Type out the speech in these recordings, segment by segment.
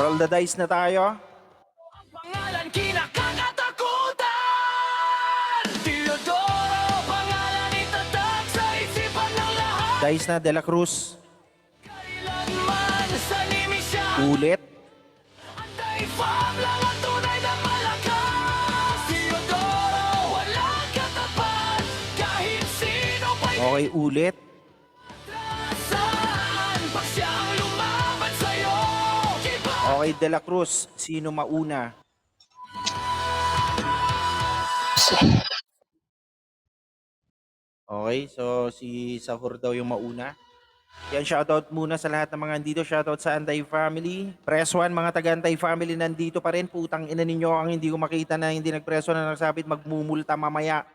Roll the dice na tayo. Pangalan kinakakatakutan. Teodoro, pangalan itatag sa isipan ng lahat. Dice na, De La Cruz. Kailanman sa nimisya. Ulit. Anti-fam lang ang tunay na malakas. Teodoro, walang katapat. Kahit sino pa'y Okay, ulit. atrasan. Pag siyang lumaban sa'yo, iba. Okay, De La Cruz. Sino mauna? Okay, so si Sahur daw yung mauna. Yan, shoutout muna sa lahat ng mga nandito. Shoutout sa Antay Family. Press 1, mga taga Antay Family nandito pa rin. Putang ina ninyo ang hindi ko makita na hindi nagpreso na nagsabit. Magmumulta mamaya.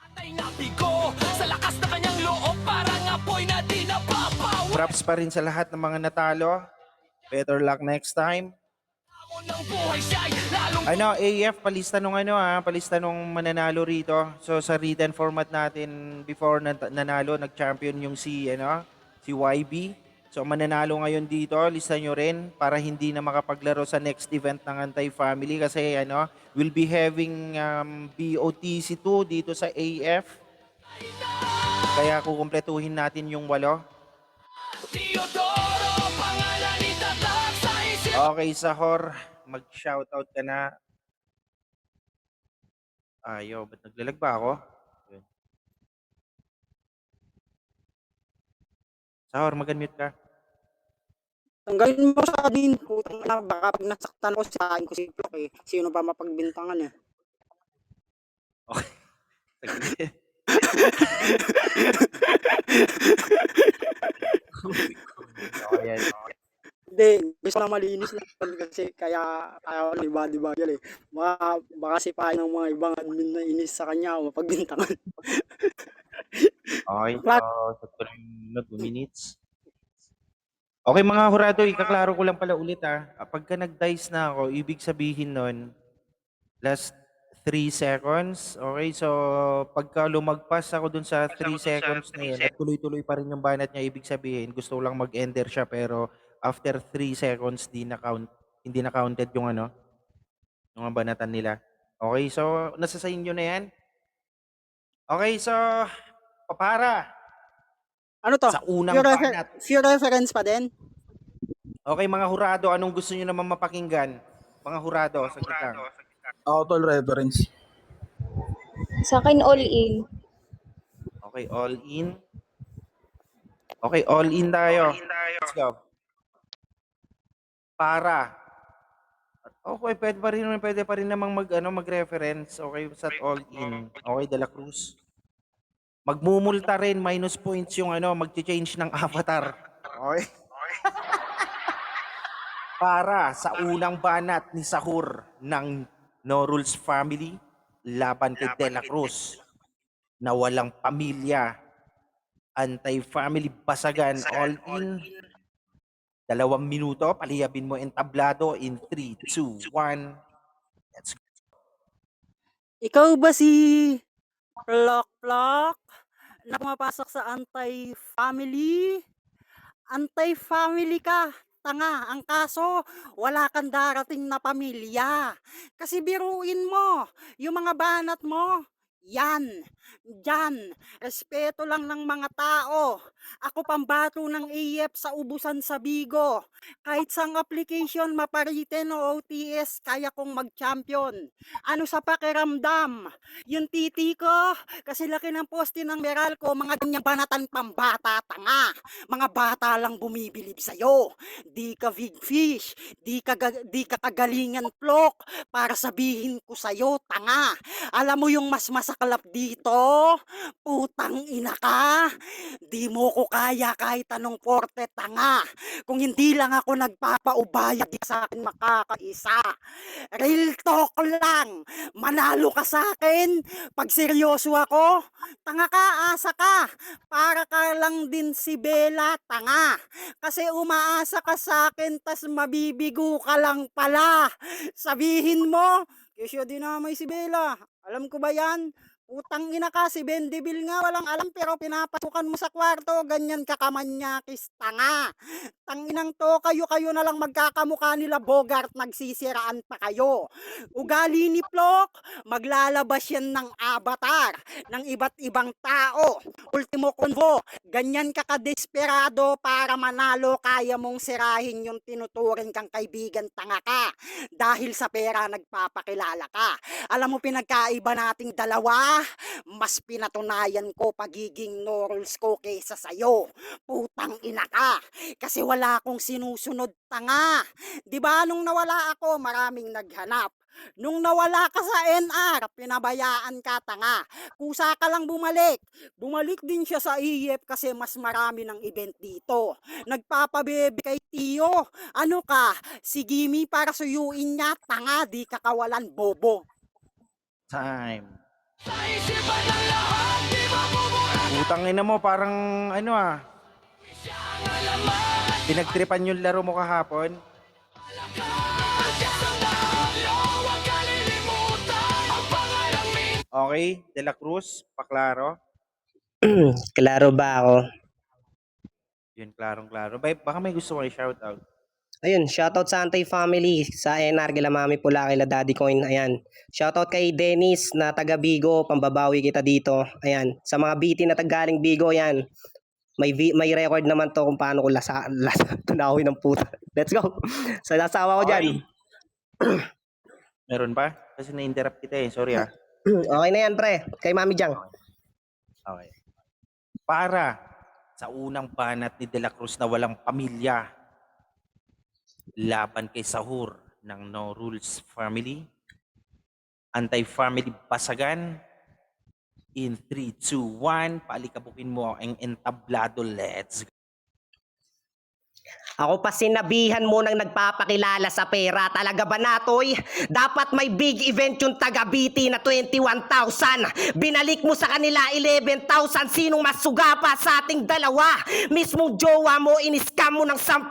Atay na bigo sa lakas na kanyang loob. Parang apoy na di napapaw. Props pa rin sa lahat ng mga natalo. Better luck next time. Ako ng buhay siya'y lalong AF, palista nung palista nung mananalo rito. So sa written format natin before nanalo, nag-champion yung si YB. So mananalo ngayon dito, lista nyo rin para hindi na makapaglaro sa next event ng Antay Family kasi we'll be having BOTC 2 dito sa AF. Kaya kukumpletuhin natin yung 8. Teodoro, pangalan itatag sa isip. Okay, Sahor, mag-shoutout ka na. Ayaw, ba't naglalag ba ako? Yun. Sahor, mag-unmute ka. Tanggalin mo sa akin, putang na, baka pag nasaktan ko sa akin ko si Plok eh. Sino ba mapagbintangan eh? Saglit. Okay, yan. Hindi, gusto ko lang malinis na kasi kaya ayaw ng iba yan eh. Baka sipahin ng mga ibang admin na inis sa kanya o mapagbintangan. Okay, so sa tuloy na 2 minutes. Okay mga hurado, ikaklaro ko lang pala ulit Pagka nag-dice na ako, ibig sabihin nun, last 3 seconds. Okay, so pagka lumagpas ako dun sa 3 seconds na yun, at tuloy-tuloy pa rin yung banat niya, ibig sabihin, gusto ko lang mag-ender siya, pero after 3 seconds, hindi na counted yung yung banatan nila. Okay, so nasa sa inyo na yan. Okay, so papara. Ano to? Sa unang banat. Few reference pa din? Okay, mga hurado, anong gusto nyo naman mapakinggan? Mga hurado, saglit lang. Tol, reference. Sa akin, all in. Okay, all in. Okay, all in tayo. Let's go. Para. Okay, pwede pa rin namang mag-reference. Okay, sa all in. Okay, De La Cruz. Magmumulta rin, minus points yung mag-change ng avatar. Okay? Para sa unang banat ni Sahur ng No Rules Family, laban kay De La Cruz na walang pamilya, Anti-Family Basagan, all in. 2 minuto, paliyabin mo entablado in 3, 2, 1. Let's go. Ikaw ba si Plok na pumapasok sa anti-family? Anti-family ka. Tanga, ang kaso, wala kang darating na pamilya. Kasi biruin mo, yung mga banat mo, yan, dyan, respeto lang ng mga tao. Ako pambato ng AF sa ubusan sa Bigo. Kahit sang application maparitin o OTS, kaya kong mag-champion. Ano sa pakiramdam? Yung titi ko, kasi laki ng poste ng meral ko, mga ganyang banatan pambata, tanga. Mga bata lang bumibilib sa'yo. Di ka big fish, di ka kagalingan Plok, para sabihin ko sa'yo, tanga. Alam mo yung mas masaklap dito? Putang ina ka. Di mo ko kaya kahit anong porte, tanga. Kung hindi lang ako nagpapaubaya, di sa akin makakaisa. Real talk lang. Manalo ka sa akin. Pag seryoso ako, tanga ka, asa ka. Para ka lang din si Bella, tanga. Kasi umaasa ka sa akin, tas mabibigo ka lang pala. Sabihin mo, kesyo dinamay si Bella. Alam ko ba yan? Utang ina ka, si Bendibil nga walang alam pero pinapasukan mo sa kwarto, ganyan ka kamanyakis, tanga. Tanginang to, kayo-kayo na lang magkakamukha nila Bogart, nagsisiraan pa kayo. Ugali ni Plok, maglalabas yan ng avatar, ng iba't ibang tao. Ultimo convo, ganyan ka kadesperado para manalo, kaya mong sirahin yung tinuturing kang kaibigan, tanga ka. Dahil sa pera nagpapakilala ka. Alam mo pinagkaiba nating dalawa? Mas pinatunayan ko pagiging no rules ko kaysa sa'yo. Putang ina ka. Kasi wala akong sinusunod, tanga. Di ba nung nawala ako, maraming naghanap. Nung nawala ka sa NR, pinabayaan ka, tanga. Kusa ka lang bumalik. Bumalik din siya sa IF kasi mas marami ng event dito. Nagpapabebe kay Tio. Ano ka? Si Gimme para suyuin niya, tanga, di ka kawalan, bobo. Time. Sa isipan ng lahat, di mabubura Utang ina mo, parang ano siya ang alaman. pinagtripan yung laro mo kahapon. Huwag kalilimutan ang pangalang Okay, De La Cruz, paklaro. Klaro ba ako? Yun, klarong-klaro. Baka may gusto ko i-shoutout. Ayun, shoutout sa Antay Family, sa NR, kila Mami Pula, kila Daddy Coin, ayan. Shoutout kay Dennis na taga Bigo, pambabawi kita dito. Ayan, sa mga BT na tagaling Bigo, ayan. May record naman to kung paano ko tunawin ng puta. Let's go. Sa lasawa ko dyan. Meron pa? Kasi na-interrupt kita eh. Sorry ah. Okay na yan, pre. Kay Mami Jang. Okay. Para sa unang banat ni De La Cruz na walang pamilya, laban kay Sahur ng No Rules Family, Anti-Family Basagan, in 3, 2, 1, palikabukin mo ang entablado. Let's go. Ako pa sinabihan mo nang nagpapakilala sa pera. Talaga ba, Natoy? Dapat may big event yung taga-BT na 21,000. Binalik mo sa kanila 11,000. Sinong mas sugapa sa ating dalawa? Mismong jowa mo, in-scam mo ng 10,000.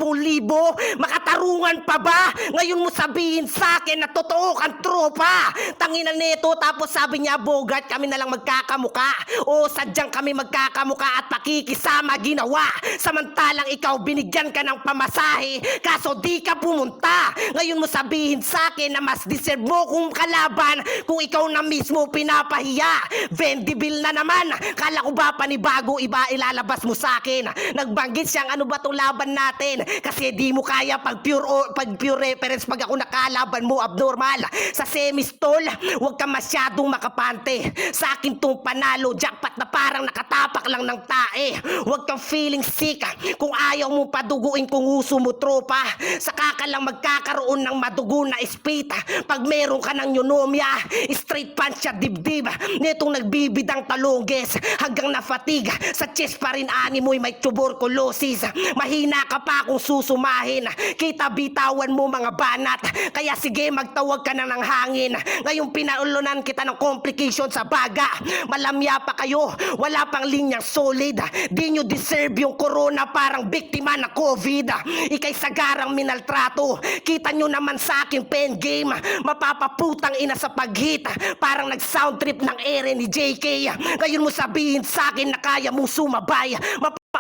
Makatarungan pa ba? Ngayon mo sabihin sa akin na totoo kang tropa. Tanginan nito, tapos sabi niya, Bogart, kami na lang magkakamuka. O sadyang kami magkakamuka at pakikisama ginawa. Samantalang ikaw binigyan ka ng pamasahe, kaso di ka pumunta. Ngayon mo sabihin sa akin na mas deserve mo kung kalaban kung ikaw na mismo pinapahiya. Vendibil na naman. Kala ko ba panibago iba ilalabas mo sa akin? Nagbanggit siyang ano ba tong laban natin? Kasi di mo kaya pag pure reference pag ako nakalaban mo abnormal. Sa semi-stall, huwag ka masyadong makapante. Sa akin tong panalo, jackpot na parang nakatapak lang ng tae. Huwag kang feeling sick kung ayaw mo paduguin kung uso mo tropa. Saka ka lang magkakaroon ng madugo na spit. Pag meron ka ng pneumonia, straight punch sa dibdib nitong nagbibidang talongges hanggang na-fatigue. Sa chest pa rin ani mo'y may tuberculosis. Mahina ka pa kung susumahin. Kita bitawan mo mga banat. Kaya sige magtawag ka na ng hangin. Ngayong pinaulunan kita ng complication sa baga. Malamya pa kayo. Wala pang linyang solid. Di nyo deserve yung corona, parang biktima na COVID. Ikay sagarang minaltrato. Kita nyo naman sa aking pen game. Mapapaputang ina sa paghit. Parang nag-sound trip ng ere ni JK. Ngayon mo sabihin sa akin na kaya mo sumabay.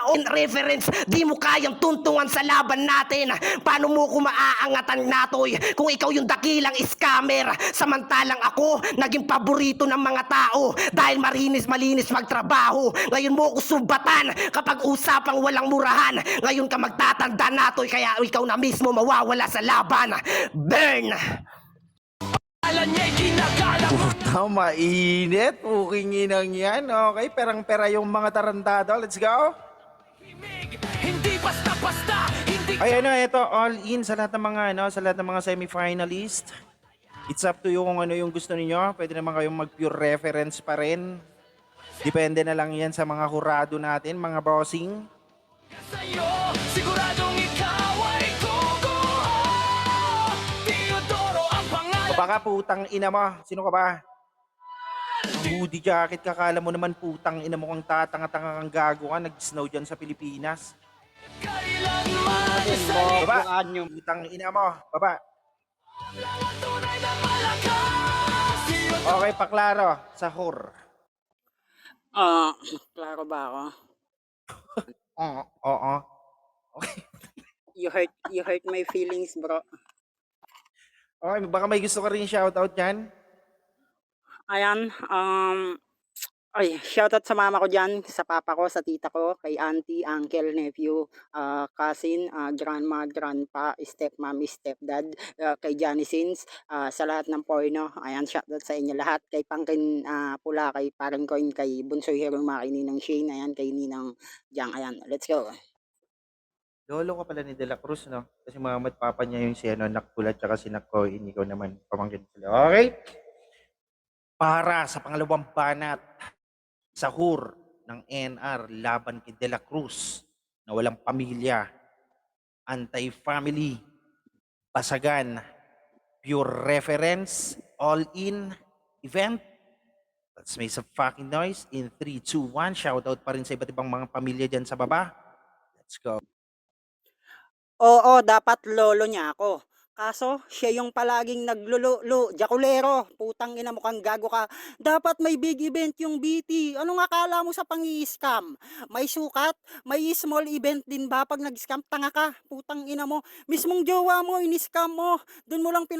On reference, di mo kayang tuntungan sa laban natin. Paano mo ko maaangatan, Natoy, kung ikaw yung dakilang scammer, samantalang ako naging paborito ng mga tao dahil malinis magtrabaho. Ngayon mo ko subatan kapag usapang walang murahan. Ngayon ka magtatanda, Natoy, kaya ikaw na mismo mawawala sa laban. Burn! Alam niya'y ginagala mo. Puta, mainit. Puking inang yan. Okay, perang-pera yung mga tarantado. Let's go. Hindi basta-basta, hindi Ay, ito, all in sa lahat ng mga, sa lahat ng mga semi-finalist. It's up to you kung ano yung gusto niyo. Pwede naman kayong mag-pure reference pa rin. Depende na lang yan sa mga hurado natin, mga bossing. sa'yo. Siguradong ikaw ay kukuha. Teodoro ang pangalan. Baka putang ina mo. Sino ka ba? Hoodie jacket, kakala mo naman putang ina mo kang tatanga-tanga kang gago ka. Nag-snow dyan sa Pilipinas. Kailanman sa Baba! Putang ina mo. Baba. tunay na malakas. Okay, paklaro. Sahur. Ah, klaro ba ako? Oo, oo. Okay. You hurt my feelings, bro. Okay, baka may gusto ka rin shoutout dyan? Ayan, ay, shoutout sa mama ko diyan, sa papa ko, sa tita ko, kay auntie, uncle, nephew, cousin, grandma, grandpa, stepmom, stepdad, kay Johnny Sins, sa lahat ng porno. Ayan, shoutout sa inyo lahat. Kay Pangkin Pula, kay Parang Coin, kay Bunsoy Hero Maki, Ninang Shane, ayan, kay Ninang Jang. Ayan, let's go. Lolo ka pala ni De La Cruz, no? Kasi mama at papa niya yung si ano, Nakpula tsaka si Nakkoin. Ikaw naman, pamangkin sila. Okay? Para sa pangalawang banat, sahur ng NR laban kay De La Cruz na walang pamilya, anti-family, basagan, pure reference, all-in event. Let's make some fucking noise in 3, 2, 1. Shoutout pa rin sa iba't ibang mga pamilya dyan sa baba. Let's go. Oo, dapat lolo niya ako. Kaso, siya yung palaging jakulero. Putang ina mo kang gago ka. Dapat may big event yung BT. Anong akala mo sa pangi-scam? May sukat? May small event din ba pag nag-scam? Tanga ka. Putang ina mo. Mismong jowa mo, ini-scam mo. Doon mo lang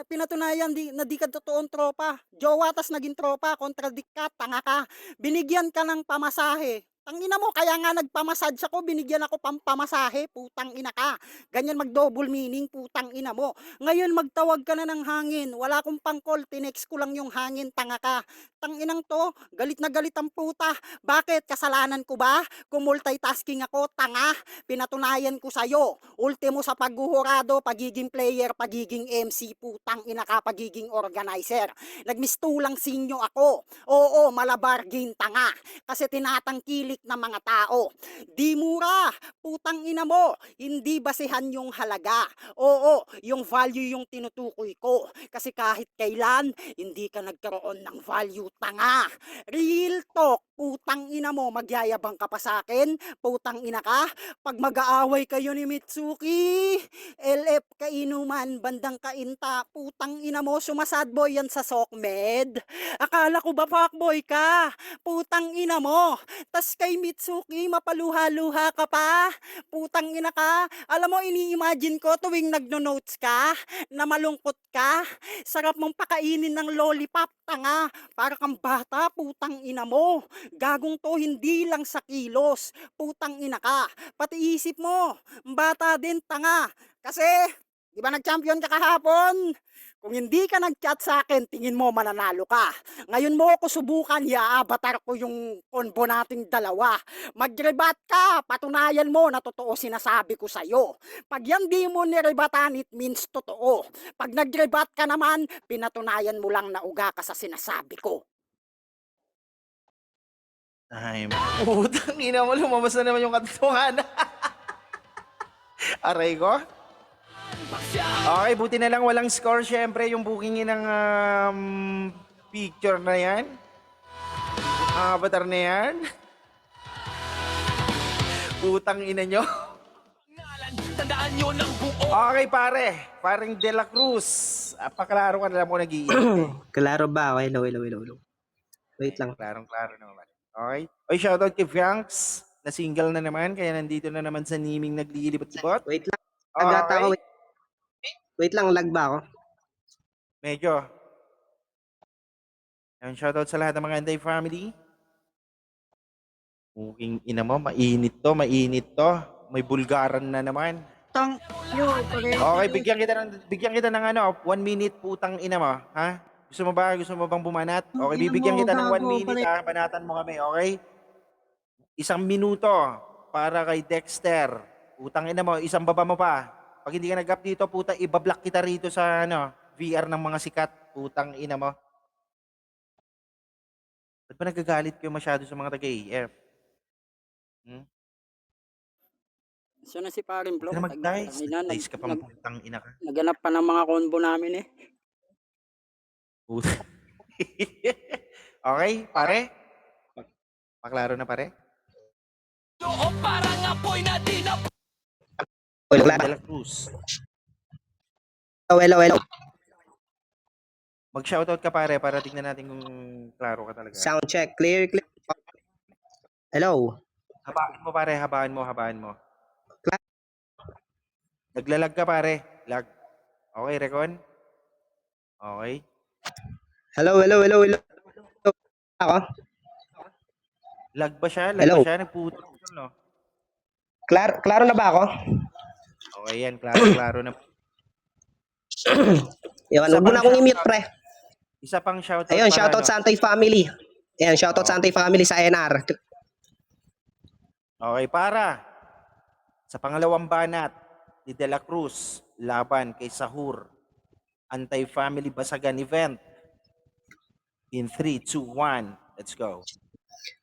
pinatunayan na di ka totoong tropa. Jowa tas naging tropa. Kontradik ka. Tanga ka. Binigyan ka ng pamasahe. Tangina mo, kaya nga nagpamassage ako, binigyan ako pampamasahe, putang ina ka. Ganyan mag-double meaning, putang ina mo. Ngayon magtawag ka na ng hangin. Wala akong pang-call, tinext ko lang yung hangin, tanga ka. Tanginang to, galit na galit ang puta. Bakit? Kasalanan ko ba? Kung multitasking ako, tanga. Pinatunayan ko sa'yo. Ultimo sa paghuhurado, pagiging player, pagiging MC, putang ina ka, pagiging organizer. Nagmistulang sinyo ako. Oo, malabargin, tanga. Kasi tinatangkilik ng mga tao. Di mura, putang ina mo, hindi basehan yung halaga. Oo, yung value yung tinutukoy ko. Kasi kahit kailan, hindi ka nagkaroon ng value, tanga. Real talk, putang ina mo, magyayabang ka pa sa akin, putang ina ka. Pag mag-aaway kayo ni Mitsuki, LF kainuman, bandang kainta, putang ina mo, sumasadboy yan sa Sokmed. Akala ko ba fuckboy ka? Putang ina mo. Tas kay Mitsuki, mapaluha-luha ka pa. Putang ina ka. Alam mo, ini-imagine ko tuwing nagno-notes ka, na malungkot ka. Sarap mong pakainin ng lollipop, tanga. Para kang bata, putang ina mo. Gagong to, hindi lang sa kilos. Putang ina ka. Pati isip mo, bata din, tanga. Kasi, di ba nag-champion ka kahapon? Kung hindi ka nag-chat sa akin, tingin mo mananalo ka. Ngayon mo ako subukan, i-avatar ko yung combo nating dalawa. Mag-rebat ka, patunayan mo na totoo sinasabi ko sa'yo. Pag yan di mo nirebatan, it means totoo. Pag nag-rebat ka naman, pinatunayan mo lang na uga ka sa sinasabi ko. Time. Putang ina mo, lumabas na naman yung katotohanan. Aray ko. Okay, buti na lang walang score. Syempre, yung bookingin ng picture na yan. Avatar na yan. Putang ina nyo. Tandaan nyo ng buo. Okay, pare. Paring De La Cruz. Paklaro ka na lang mo nag-iintay. Klaro ba? Hello. Wait lang. Klarong-klaro naman. Okay? Oy, shoutout kay Franks na single na naman. Kaya nandito na naman sa Niming naglilibot-libot. Wait lang. Agata ako. Wait lang, lag ba ako? Medyo. Ayun, shoutout sa lahat ng mga Anday family. Muking ina mo, mainit to. May bulgaran na naman. Okay, bigyan kita ng 1 minute putang ina mo, ha? Gusto mo bang bumanat? Okay, bibigyan kita ng 1 minute, ha? Banatan mo kami, okay? 1 minuto para kay Dexter. Putang ina mo, isang baba mo pa. Pag hindi ka nag-up dito, puta, ibablock kita rito sa VR ng mga sikat. Putang ina mo. Ba't ba nagagalit kayo masyado sa mga taga-AF? So na si paring bro. Huwag ka na mag-dice. Nag-dice ka pang putang ina ka. Naganap pa ng mga combo namin eh. Puta. Okay, pare? Paklaro na pare? Loob parang apoy na di na De La Cruz. Hello. Mag-shoutout ka pare para tignan natin kung klaro ka talaga. Sound check. Clear. Hello? Habaan mo pare, habaan mo. Naglalag ka pare, lag. Okay, Recon? Okay. Hello, hello, hello, hello. Ako? Lag ba siya? Hello? Nagputol, no? Klaro na ba ako? Okay yan, klaro na. Yun, Isa huwag mo pang na akong i-mute, shoutout. pre. Isa pang shoutout Ayun, para shoutout ano. sa Antay Family. Ayan, shoutout sa Antay Family sa NR. Okay, para sa pangalawang banat ni De La Cruz laban kay Sahur Anti-Family Basagan event in 3, 2, 1. Let's go.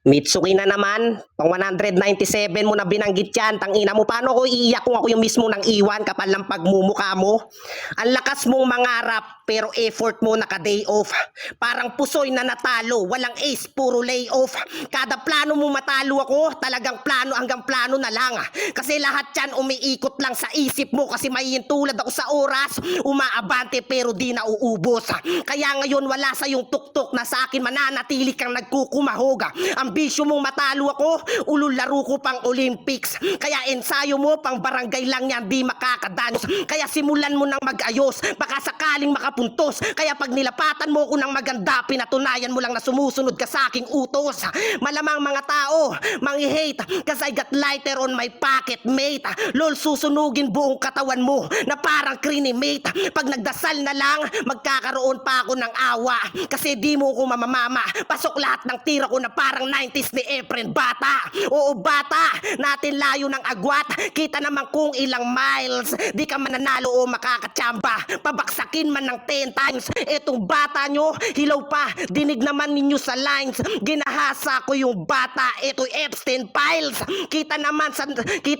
Mitsuki na naman, pang 197 mo na binanggit yan, tangina mo, paano ko iiyak kung ako yung mismo nang iwan kapal ng pagmumukha mo? Ang lakas mong mangarap, pero effort mo naka-day off. Parang pusoy na natalo, walang ace, puro layoff. Kada plano mo matalo ako, talagang plano hanggang plano na lang. Kasi lahat yan umiikot lang sa isip mo kasi tulad ako sa oras, umaabante pero di nauubos. Kaya ngayon wala sa yung tuktok na sa akin mananatili kang nagkukumahog. Ambisyo mong matalo ako, ulularo ko pang Olympics. Kaya ensayo mo pang barangay lang yan, di makakadanos. Kaya simulan mo nang mag-ayos, baka sakaling makapuntos. Kaya pag nilapatan mo ko ng maganda, pinatunayan mo lang na sumusunod ka sa aking utos. Malamang mga tao, mangi-hate, cause I got lighter on my pocket, mate. Lol, susunugin buong katawan mo na parang crinimate. Pag nagdasal na lang, magkakaroon pa ako ng awa. Kasi di mo ko mamamama. Pasok lahat ng tira ko na parang 90s ni Efren Bata. Oo, bata, natin layo ng agwat. Kita naman kung ilang miles. Di ka mananalo o makakatsamba. Pabaksakin man ng 10 times. Etong bata nyo, hilaw pa. Dinig naman ninyo sa lines. Ginahasa ko yung bata. Ito Epstein Files. Kita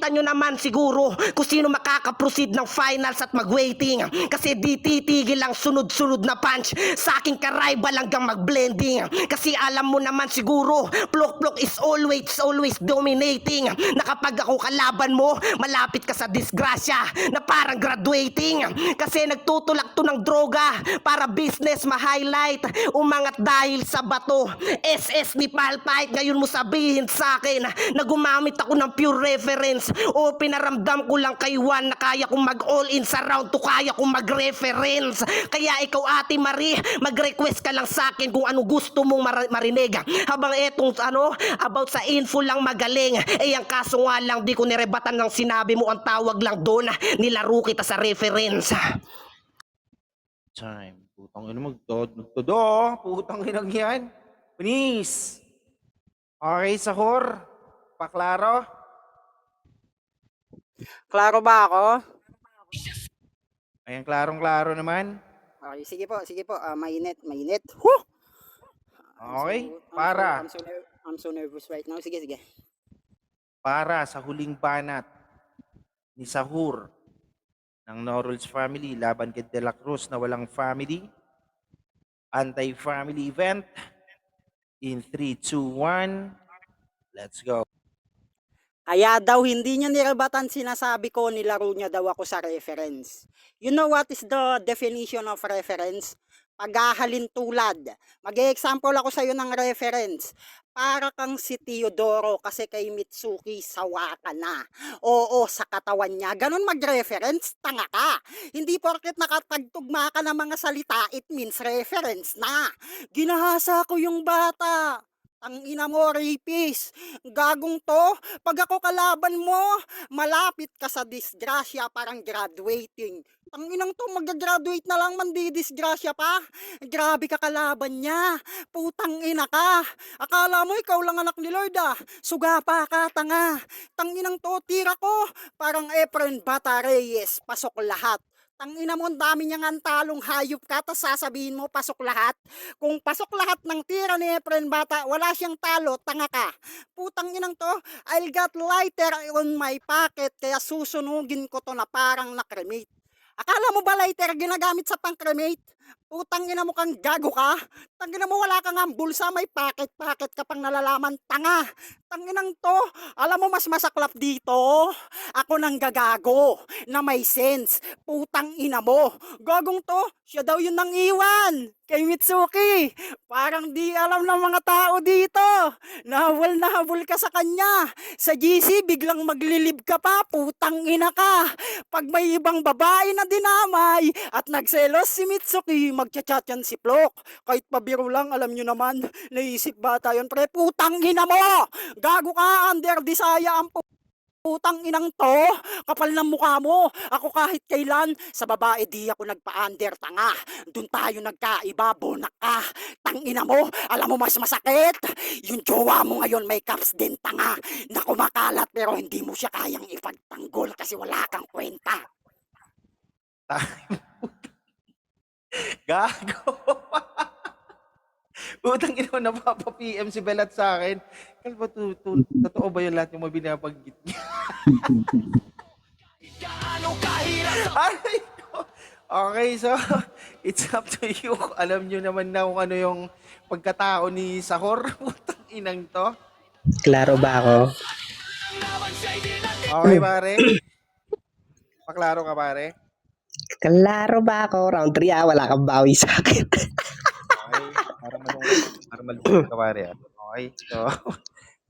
nyo naman siguro kung sino makakaproceed ng finals at mag-waiting. Kasi di titigil lang sunod-sunod na punch. Sa aking karaibal hanggang mag-blending. Kasi alam mo naman siguro, plok-plok is always dominating. Na kapag ako kalaban mo, malapit ka sa disgrasya na parang graduating. Kasi nagtutulak to ng droga para business ma-highlight. Umangat dahil sa bato. SS ni Palpite, ngayon mo sabihin sa akin na gumamit ako ng pure reference o pinaramdam ko lang kay Juan na kaya kong mag-all in sa round to kaya kong mag-reference. Kaya ikaw Ate Marie, mag-request ka lang sa akin kung ano gusto mong marinig. Habang etong about sa info lang magaling. Ang kaso nga lang di ko nirebatan ng sinabi mo, ang tawag lang doon, nilaro kita sa reference. Time. Putang ina magtodo. Putang ina yan. Please. Okay, Sahur. Paklaro. Klaro ba ako? Ayan, klarong-klaro naman. Okay, sige po. Mainit. Huh! Okay, para. I'm so nervous right now. Sige. Para sa huling banat ni Sahur ng Norul's family laban kay De La Cruz na walang family. Anti-family event in 3, 2, 1. Let's go. Kaya daw hindi niya nirebatan sinasabi ko, nilaro niya daw ako sa reference. You know what is the definition of reference? Paghahalin tulad. Mag-example ako sa iyo ng reference. Para kang si Teodoro kasi kay Mitsuki sawa ka na. Oo, sa katawan niya. Ganun mag-reference, tanga ka. Hindi porket nakatagtugma ka ng mga salita, it means reference na. Ginahasa ko yung bata. Ang ina mo, rapist. Gagong to. Pag ako kalaban mo, malapit ka sa disgrasya, parang graduating. Ang inang to, mag-graduate na lang man di disgrasya pa. Grabe ka kalaban niya. Putang ina ka. Akala mo ikaw lang anak ni Lord ah. Suga pa ka, tanga. Tanginang to, tira ko. Parang Efren Bata Reyes, pasok lahat. Tangina mo, ang dami niyang antalong hayop ka, tas sasabihin mo, pasok lahat. Kung pasok lahat ng tira ni Efren Bata, wala siyang talo, tanga ka. Putang inang to, I'll got lighter on my pocket, kaya susunugin ko to na parang nakremate. Akala mo ba lighter ginagamit sa pang-cremate? Putang ina mo kang gago ka. Tangina mo wala kang ang bulsa, may packet ka pang nalalaman, tanga. Tanginang to, alam mo mas masaklap dito. Ako nang gagago na may sense. Putang ina mo. Gagong to, siya daw yun nang iwan kay Mitsuki. Parang di alam ng mga tao dito. Na habol ka sa kanya. Sa GC biglang maglilib ka pa, putang ina ka. Pag may ibang babae na dinamay at nagselos si Mitsuki, magchat-chat yan si Plok. Kahit pabiro lang, alam nyo naman, naisip bata yun, pre, putang ina mo! Gago ka, under disaya ang putang inang to, kapal ng mukha mo. Ako kahit kailan, sa babae di ako nagpa-under, tanga. Doon tayo nagkaiba, bonak ka. Tangina mo, alam mo mas masakit. Yung jowa mo ngayon may caps din, tanga. Na kumakalat pero hindi mo siya kayang ipagtanggol kasi wala kang kwenta. Gago. Utang ina mo, napapa-PM si Belat sa akin. Kalbo, totoo ba yung lahat yung mga binabanggit niya? Gaano kahirap sa Aray ko. Okay, so it's up to you. Alam nyo naman na kung ano yung pagkatao ni Sahor. Utang inang to. Klaro ba ako? naman siya'y di natin Okay, pare? Paklaro ka, pare? Klaro ba ako? Round 3 wala kang bawi sa akin. Okay, para malungkot ka, pare. Okay, so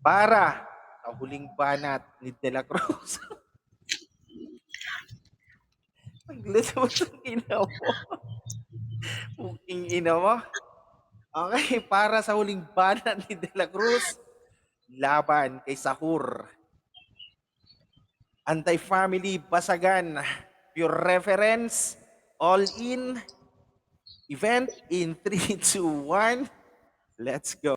para sa huling banat ni De La Cruz. Paglit mo sa ina mo. Puking ina mo. Okay, para sa huling banat ni De La Cruz, laban kay Sahur. Anti-family basagan. Pure reference. All in. Event in 3, 2, 1. Let's go.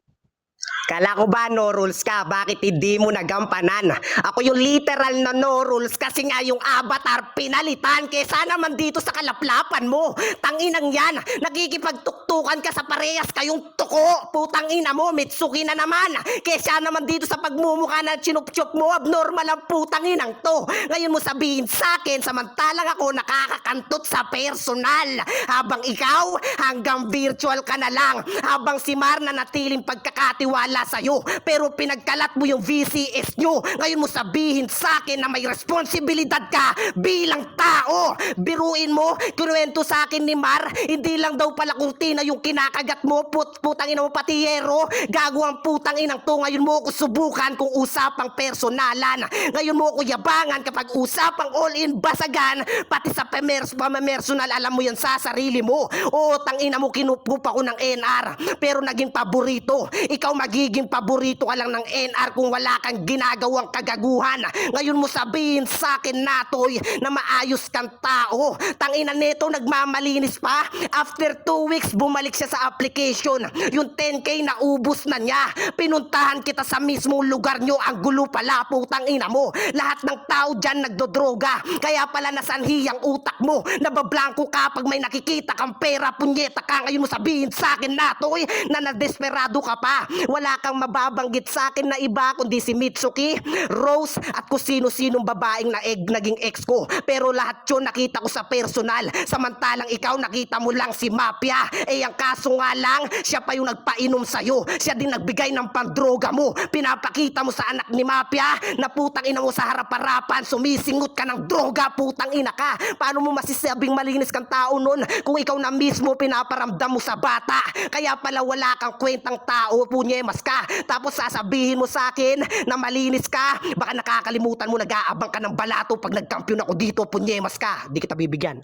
Kala ko ba no rules ka? Bakit hindi mo nagampanan? Ako yung literal na no rules kasi nga yung avatar pinalitan kesa naman dito sa kalaplapan mo. Tanginang yan, nakikipagtuktukan ka sa parehas kayong tuko. Putang ina mo, Mitsuki na naman. Kesa naman dito sa pagmumukha na chinup-chup mo, abnormal ang putang inang to. Ngayon mo sabihin sa akin, samantalang ako nakakakantot sa personal. Habang ikaw, hanggang virtual ka na lang. Habang si Mar na natiling pagkakatiwala sa'yo. Pero pinagkalat mo yung VCS nyo. Ngayon mo sabihin sa akin na may responsibilidad ka bilang tao. Biruin mo, kinuwento sa akin ni Mar, hindi lang daw pala kurtina yung kinakagat mo, putang ina mo pati yero. Gago ang putang inang to. Ngayon mo ako subukan kung usapang personalan. Ngayon mo ako yabangan kapag usapang all-in basagan, pati sa pamersonal, alam mo yan sa sarili mo. Oo, tangina mo, kinupupa ko ng NR, pero naging paborito. Ikaw magiging paborito ka lang ng NR kung wala kang ginagawang kagaguhan. Ngayon mo sabihin sa akin, Natoy, na maayos kang tao. Tangina nito, nagmamalinis pa. After 2 weeks, bumalik siya sa application. Yung 10K na ubus na niya. Pinuntahan kita sa mismong lugar nyo. Ang gulo pala, putang ina mo. Lahat ng tao dyan nagdodroga. Kaya pala nasanhi ang utak mo. Nabablanko ka pag may nakikita kang pera, punyeta ka. Ngayon mo sabihin sa akin, Natoy, na nadesperado ka pa. Wala kang mababanggit sa akin na iba kundi si Mitsuki, Rose, at kung sino-sinong babaeng naging ex ko. Pero lahat yun nakita ko sa personal. Samantalang ikaw nakita mo lang si Mafia. Ang kaso nga lang, siya pa yung nagpainom sa'yo. Siya din nagbigay ng pandroga mo. Pinapakita mo sa anak ni Mafia na putang ina mo sa harap-harapan, sumisingot ka ng droga, putang ina ka. Paano mo masisabing malinis kang tao nun kung ikaw na mismo pinaparamdam mo sa bata? Kaya pala wala kang kwentang tao, punyemas ka. Tapos sasabihin mo sa akin na malinis ka. Baka nakakalimutan mo, nag-aabang ka ng balato pag nagkampiyon ako dito, punyemas ka. Di kita bibigyan.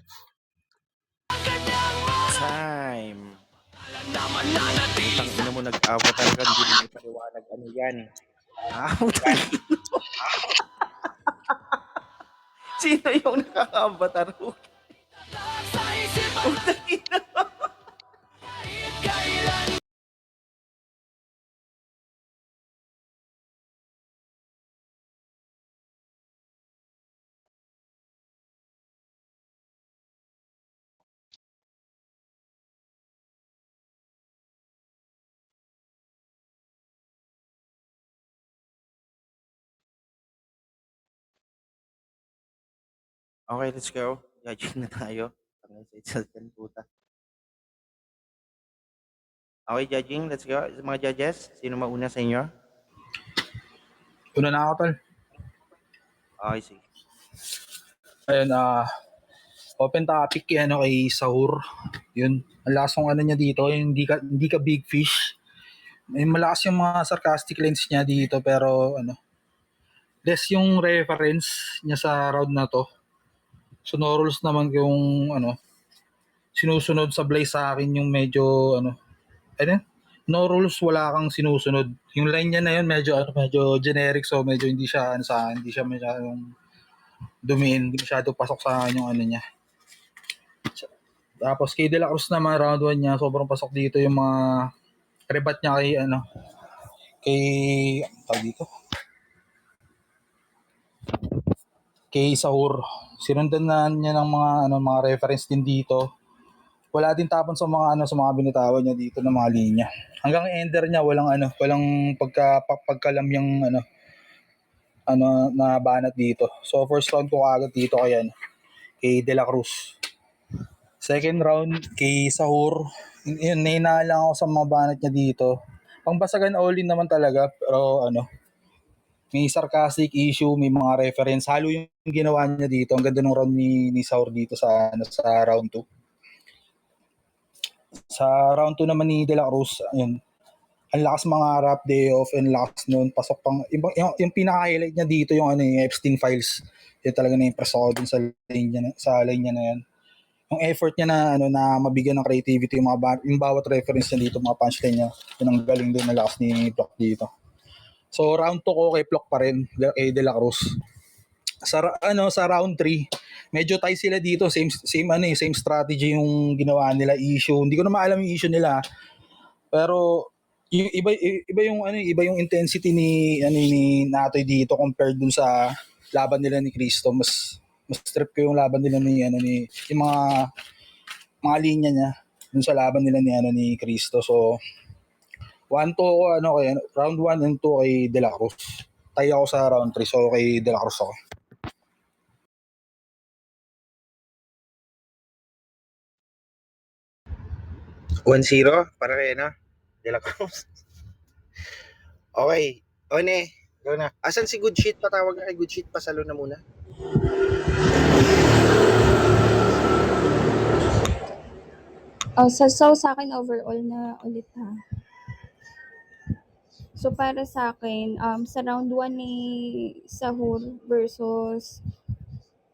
kanyang mga Time. naman na natin Tang ina mo, nag-avatar ka, hindi mo may paliwanag. Ano yan? Utang ina mo. Sino yung nakaka-avatar? sa isipan. Utang ina mo. Kahit kailan Okay, let's go. Judging na tayo. Ang sa itself yan, puta. Okay, judging. Let's go. Mga judges, sino mauna sa inyo? Una na ako, tol. Okay, sige. Ayun, open topic yan, kay Sahur. Yun, ang lakas ng ano niya dito, yung hindi ka big fish. May malakas yung mga sarcastic lines niya dito, pero less yung reference niya sa round na to. Sonorules naman yung sinusunod sablay sa akin yung medyo no rules, wala kang sinusunod. Yung line niya na yun medyo generic, so medyo hindi siya hindi siya masyadong dumiin, hindi masyado pasok sa akin yung ano niya. Tapos kay De La Cruz naman, round 1 niya, sobrang pasok dito yung mga rebat niya kay tawag dito, kay Sahur. Sinundan na niya ng mga reference din dito. Wala din tapon sa mga binitawan niya dito ng mga linya. Hanggang ender niya walang pagkalamyang na banat dito. So first round ko agad dito kay De La Cruz. Second round kay Sahur. Yun, nahinaan lang ako sa mga banat niya dito. Pangbasagan all-in naman talaga, pero may sarcastic issue, may mga reference. Halo yung ginawa niya dito. Ang ganda ng round ni Sahur dito sa round 2. Sa round 2 naman ni De La Cruz, ayun, ang lakas mga rap day off and lakas noon. Pasok pang, yung pinaka-highlight niya dito, yung Epstein Files. Yun talaga na-impress ako dun sa line niya na yan. Yung effort niya na mabigyan ng creativity yung bawat reference niya dito, mga punchline niya. Yun ang galing din na lakas ni Plock dito. So round 2 ko kay Plock pa rin, kay De La Cruz. Sa round 3, medyo tie sila dito, same strategy yung ginawa nila, issue. Hindi ko na maalam yung issue nila. Pero yung iba yung intensity ni Natoy dito compared dun sa laban nila ni Cristo. Mas trip ko yung laban nila ni yung mga linya niya dun sa laban nila ni Cristo. So 1-2 ko kay round 1 and 2 kay De La Cruz. Tayo ako sa round 3, so kay De La Cruz ako. One 0 para kay De La Cruz. Okay. One, go na. Asan si Good Shit? Patawag na kay Good Shit. Pasalo na muna. Sa akin overall na ulit ha. So para sa akin, sa round 1 ni Sahur versus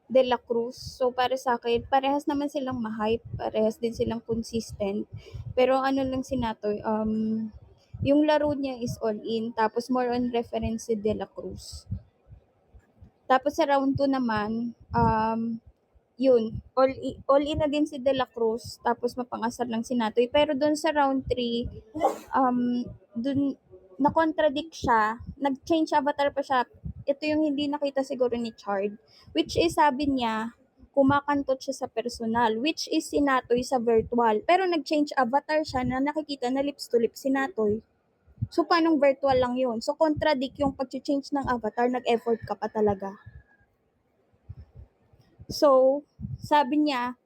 De La Cruz. So para sa akin, parehas naman silang ma-hype, parehas din silang consistent. Pero ano lang si Natoy, yung laro niya is all in, tapos more on reference si De La Cruz. Tapos sa round 2 naman, yun, all in na din si De La Cruz, tapos mapangasar lang si Natoy. Pero doon sa round 3, doon na-contradict siya, nag-change avatar pa siya. Ito yung hindi nakita siguro ni Chard, which is sabi niya, kumakantot siya sa personal, which is si Natoy sa virtual. Pero nag-change avatar siya na nakikita na lips to lips si Natoy. So, paanong virtual lang yun? So, contradict yung pag-change ng avatar, nag-effort ka pa talaga. So, sabi niya,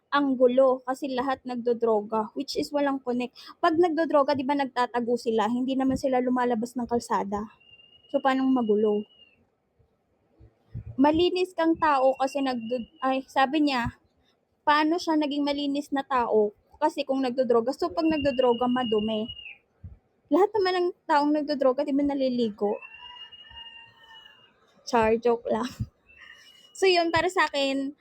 ang gulo kasi lahat nagdodroga, which is walang connect. Pag nagdodroga, di ba nagtatago sila? Hindi naman sila lumalabas ng kalsada. So, paanong magulo? Malinis kang tao kasi sabi niya, paano siya naging malinis na tao? Kasi kung nagdodroga, so pag nagdodroga, madumi. Lahat naman ng taong nagdodroga, di ba naliligo? Joke lang. So yun, para sa akin,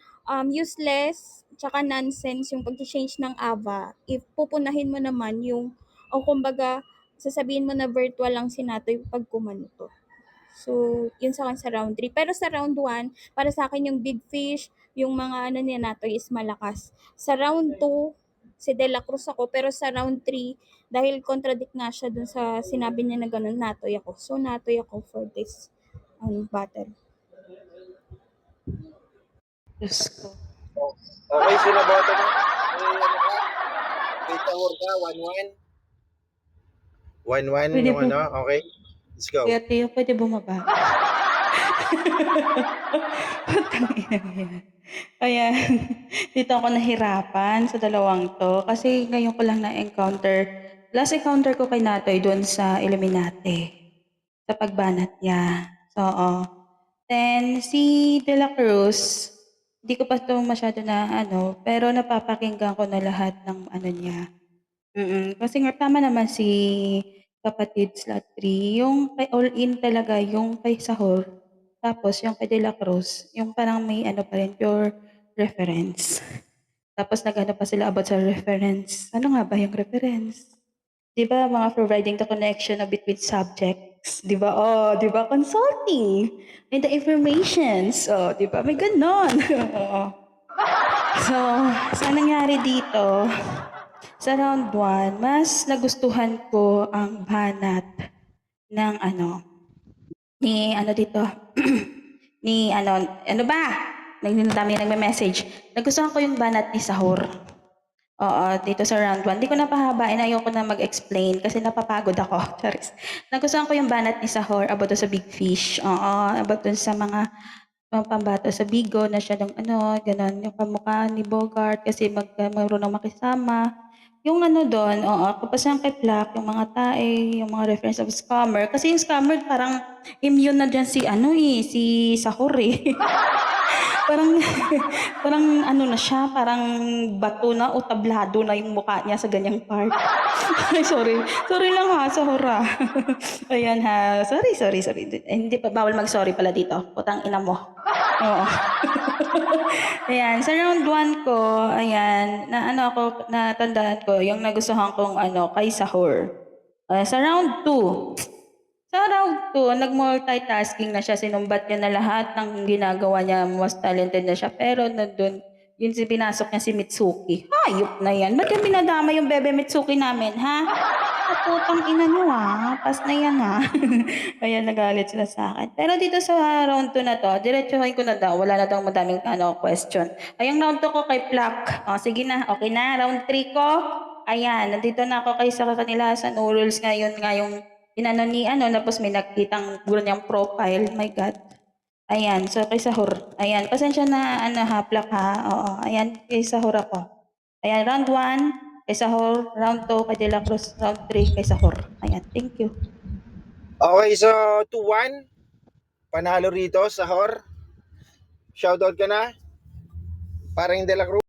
useless, tsaka nonsense yung pag-change ng AVA. If pupunahin mo naman yung, o kumbaga, sasabihin mo na virtual lang si Natoy pag kumanto. So, yun sa akin sa round 3. Pero sa round 1, para sa akin yung big fish, yung mga ni Natoy is malakas. Sa round 2, si De La Cruz ako, pero sa round 3, dahil contradict nga siya dun sa sinabi niya na ganun, Natoy ako. So, Natoy ako for this battle. Diyos ko. Okay, sino boto mo? Wait, Sahur ka, 1-1. 1-1 Pwede yung po. okay. Let's go. Kuya Teo, pwede bumaba? Putang ina yan. Ayan. Dito ako nahirapan sa dalawang to. Kasi ngayon ko lang na-encounter last encounter ko kay Natoy doon sa Illuminati, sa pagbanat niya. So, oo. Then, si De La Cruz, hindi ko pa 'to masyado na ano, pero napapakinggan ko na lahat ng ano niya. Kasi nga tama naman si kapatid Slattery, yung kay All In talaga yung kay Sahor, tapos yung kay De La Cruz, yung parang may ano pa rin, pure reference. Tapos nag-ano pa sila about sa reference. Ano nga ba yung reference? 'Di ba mga providing the connection of between subjects, 'di ba? Oh, 'di ba consulting and the informations. Oh, 'di ba may gano'n. Oo. So, sa nangyari dito, sa round 1, mas nagustuhan ko ang banat ng ano, ni ano dito, ni ano ba? Dami nagme-message. Nagustuhan ko yung banat ni Sahur. Oo, dito sa round 1. Di ko na pahabain, ayoko na mag-explain kasi napapagod ako. Charis. Nagustuhan ko yung banat ni Sahur about dun sa Big Fish. Oo, about dun sa mga pambato sa Bigo na siya ng ano, gano'n, yung kamukha ni Bogart kasi marunong makisama. Yung ano doon, oo, kapag siyang kay Black, yung mga tae, yung mga reference of scammer. Kasi yung scammer parang immune na dyan si ano eh, si Sahur eh. Parang parang ano na siya, parang bato na o tablado na yung mukha niya sa ganyang part. Ay, sorry. Sorry lang ha, sa hura. Ayan ha. Sorry. Hindi pa, bawal mag-sorry pala dito. Putang ina mo. Oo. Ayan, sa round 1 ko, ayan, na ano ako, natandaan ko, yung nagustuhan kong ano, kay Sahur. Sa round 2, nag-multitasking na siya, sinumbat niya na lahat ng ginagawa niya, most talented na siya. Pero nandun, yun pinasok niya si Mitsuki. Hayop na yan. Ba't yung binadama yung bebe Mitsuki namin, ha? Putang ina niyo pas na yan ha. Kaya nagalit sila sa akin. Pero dito sa round 2 na to, diretsuhin ko na daw. Wala na daw madaming question. Ay, yung round 2 ko kay Plak. O, sige na. Okay na. Round 3 ko. Ayan, nandito na ako kay sa kanila sa No Rules ngayon nga yung inano ni ano, tapos may nakitang gulo niyang profile. My God. Ayan, so kay Sahur. Ayan, pasensya na ano ha, Plak ha. Oo, ayan, kay Sahur ako. Ayan, round 1, kay Sahur. Round 2, kay De La Cruz. Round 3, kay Sahur. Ayan, thank you. Okay, so 2-1. Panalo rito, Sahor. Shoutout ka na. Parang De La Cruz.